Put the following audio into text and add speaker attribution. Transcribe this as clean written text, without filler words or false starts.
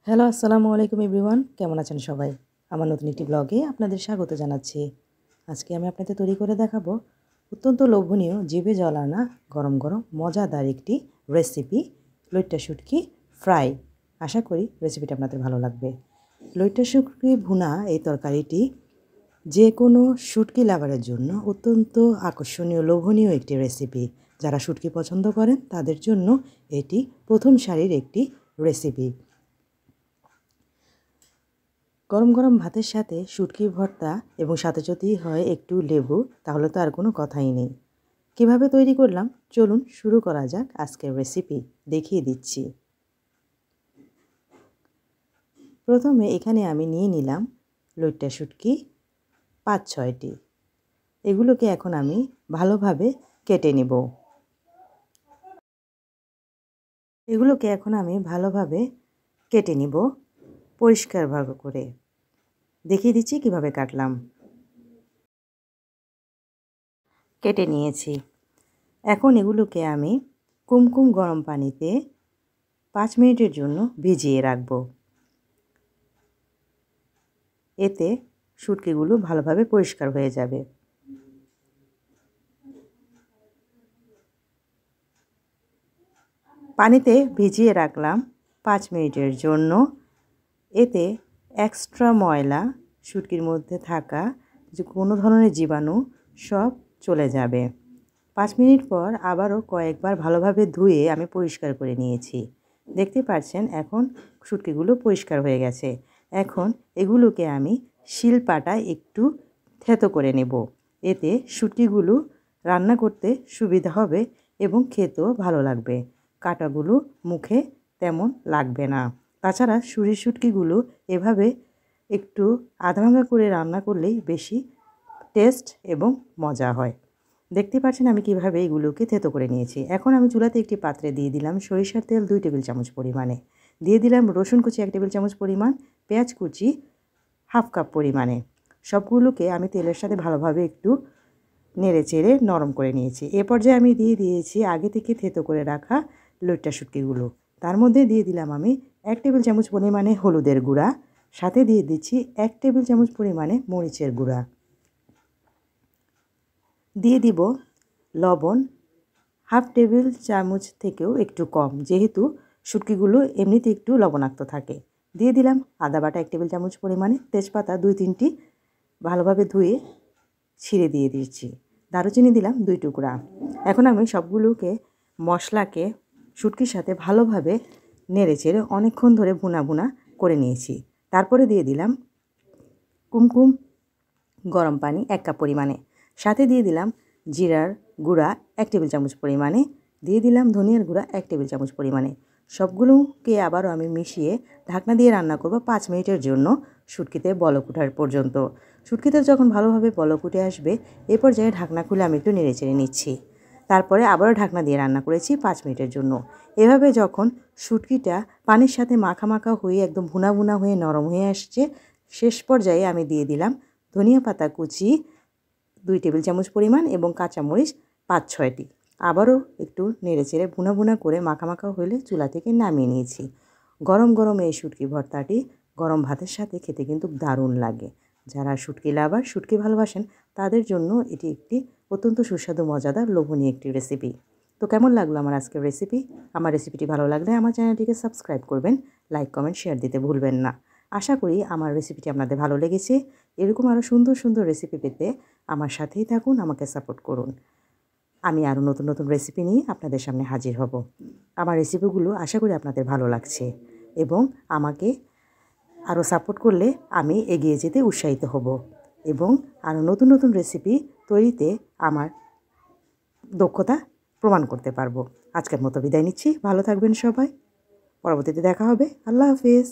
Speaker 1: Hello, আসসালামু আলাইকুম everyone. কেমন আছেন সবাই? আমার নতুন একটি ব্লগে আপনাদের স্বাগত জানাচ্ছি। আজকে আমি আপনাদের তৈরি করে দেখাবো অত্যন্ত লোভনীয়, জিভে জল আনা, গরম গরম মজাদার একটি রেসিপি, লইট্টা শুটকি ফ্রাই। আশা করি রেসিপিটা আপনাদের ভালো লাগবে। লইট্টা শুটকি ভুনা এই তরকারিটি যে কোনো শুটকি লাভারের জন্য অত্যন্ত আকর্ষণীয়, লোভনীয় একটি রেসিপি। যারা শুটকি পছন্দ করেন তাদের জন্য এটি প্রথম সারির একটি রেসিপি। গরম গরম ভাতের সাথে শুটকি ভর্তা এবং সাথে যদি হয় একটু লেবু, তাহলে তো আর কোনো কথাই নেই। কিভাবে তৈরি করলাম চলুন শুরু করা যাক আজকের রেসিপি, দেখিয়ে দিচ্ছি। প্রথমে এখানে আমি নিয়ে নিলাম লইট্টা শুটকি ৫-৬টি। এগুলোকে এখন আমি ভালোভাবে কেটে নেব। পরিষ্কারভাবে করে দেখিয়ে দিচ্ছি কিভাবে কাটলাম। কেটে নিয়েছি। এখন এগুলোকে আমি কুমকুম গরম পানিতে ৫ মিনিটের জন্য ভিজিয়ে রাখব। এতে শুটকিগুলো ভালোভাবে পরিষ্কার হয়ে যাবে। পানিতে ভিজিয়ে রাখলাম ৫ মিনিটের জন্য। এতে এক্সট্রা ময়লা, শুটকির মধ্যে থাকা যে কোনো ধরনের জীবাণু সব চলে যাবে। ৫ মিনিট পর আবারও কয়েকবার ভালোভাবে ধুয়ে আমি পরিষ্কার করে নিয়েছি। দেখতে পাচ্ছেন এখন শুটকিগুলো পরিষ্কার হয়ে গেছে। এখন এগুলোকে আমি শিলপাটায় একটু থেতো করে নেব। এতে শুটকিগুলো রান্না করতে সুবিধা হবে এবং খেতেও ভালো লাগবে। কাঁটাগুলো মুখে তেমন লাগবে না। তাছাড়া শুটকিগুলো এভাবে একটু আধা ভাঙা করে রান্না করলেই বেশি টেস্ট এবং মজা হয়। দেখতে পাচ্ছেন আমি কিভাবে এগুলোকে থেতো করে নিয়েছি। এখন আমি চুলাতে একটি পাত্রে দিয়ে দিলাম সরিষার তেল 2 টেবিল চামচ পরিমাণে, দিয়ে দিলাম রসুন কুচি 1 টেবিল চামচ পরিমাণ, পেঁয়াজ কুচি হাফ কাপ পরিমাণে। সবগুলোকে আমি তেলের সাথে ভালোভাবে একটু নেড়ে চেড়ে নরম করে নিয়েছি। এ পর্যায়ে আমি দিয়ে দিয়েছি আগে থেকে থেতো করে রাখা লইট্টা শুটকিগুলো। তার মধ্যে দিয়ে দিলাম আমি 1 টেবিল চামচ পরিমাণে হলুদের গুঁড়া, সাথে দিয়ে দিচ্ছি 1 টেবিল চামচ পরিমাণে মরিচের গুঁড়া। দিয়ে দিব লবণ হাফ টেবিল চামচ থেকেও একটু কম, যেহেতু শুটকিগুলো এমনিতে একটু লবণাক্ত থাকে। দিয়ে দিলাম আদা বাটা 1 টেবিল চামচ পরিমাণে, তেজপাতা 2-3টি ভালোভাবে ধুয়ে ছিঁড়ে দিয়ে দিচ্ছি, দারুচিনি দিলাম 2 টুকরা। এখন আমি সবগুলোকে মশলাকে শুটকির সাথে ভালোভাবে নেড়ে চেড়ে অনেকক্ষণ ধরে ভুনা ভুনা করে নিয়েছি। তারপরে দিয়ে দিলাম কুমকুম গরম পানি 1 কাপ পরিমাণে, সাথে দিয়ে দিলাম জিরার গুঁড়া 1 টেবিল চামচ পরিমাণে, দিয়ে দিলাম ধনিয়ার গুঁড়া 1 টেবিল চামচ পরিমাণে। সবগুলোকে আবারও আমি মিশিয়ে ঢাকনা দিয়ে রান্না করব 5 মিনিটের জন্য, শুটকিতে বলক ওঠার পর্যন্ত। শুটকিতে যখন ভালোভাবে বলক উঠে আসবে এ পর্যায়ে ঢাকনা খুলে আমি একটু নেড়ে চেড়ে নিচ্ছি। তারপরে আবারও ঢাকনা দিয়ে রান্না করেছি 5 মিনিটের জন্য। এভাবে যখন শুটকিটা পানির সাথে মাখা মাখা হয়ে একদম ভুনা ভুনা হয়ে নরম হয়ে আসছে, শেষ পর্যায়ে আমি দিয়ে দিলাম ধনিয়া পাতা কুচি 2 টেবিল চামচ পরিমাণ এবং কাঁচামরিচ 5-6টি। আবারও একটু নেড়েচেড়ে ভুনা ভুনা করে মাখা মাখা হলে চুলা থেকে নামিয়ে নিয়েছি। গরম গরম এই শুটকি ভর্তাটি গরম ভাতের সাথে খেতে কিন্তু দারুণ লাগে। যারা শুটকি লাভার, শুটকি ভালোবাসেন, তাদের জন্য এটি একটি অত্যন্ত সুস্বাদু, মজাদার, লোভনীয় একটি রেসিপি। তো কেমন লাগলো আমার আজকের রেসিপি? আমার রেসিপিটি ভালো লাগলে আমার চ্যানেলটিকে সাবস্ক্রাইব করবেন, লাইক কমেন্ট শেয়ার দিতে ভুলবেন না। আশা করি আমার রেসিপিটি আপনাদের ভালো লেগেছে। এরকম আরও সুন্দর সুন্দর রেসিপি পেতে আমার সাথেই থাকুন, আমাকে সাপোর্ট করুন। আমি আরও নতুন নতুন রেসিপি নিয়ে আপনাদের সামনে হাজির হব। আমার রেসিপিগুলো আশা করি আপনাদের ভালো লাগছে এবং আমাকে আরও সাপোর্ট করলে আমি এগিয়ে যেতে উৎসাহিত হব এবং আরও নতুন নতুন রেসিপি তৈরিতে আমার দক্ষতা প্রমাণ করতে পারবো। আজকের মতো বিদায় নিচ্ছি। ভালো থাকবেন সবাই। পরবর্তীতে দেখা হবে। আল্লাহ হাফেজ।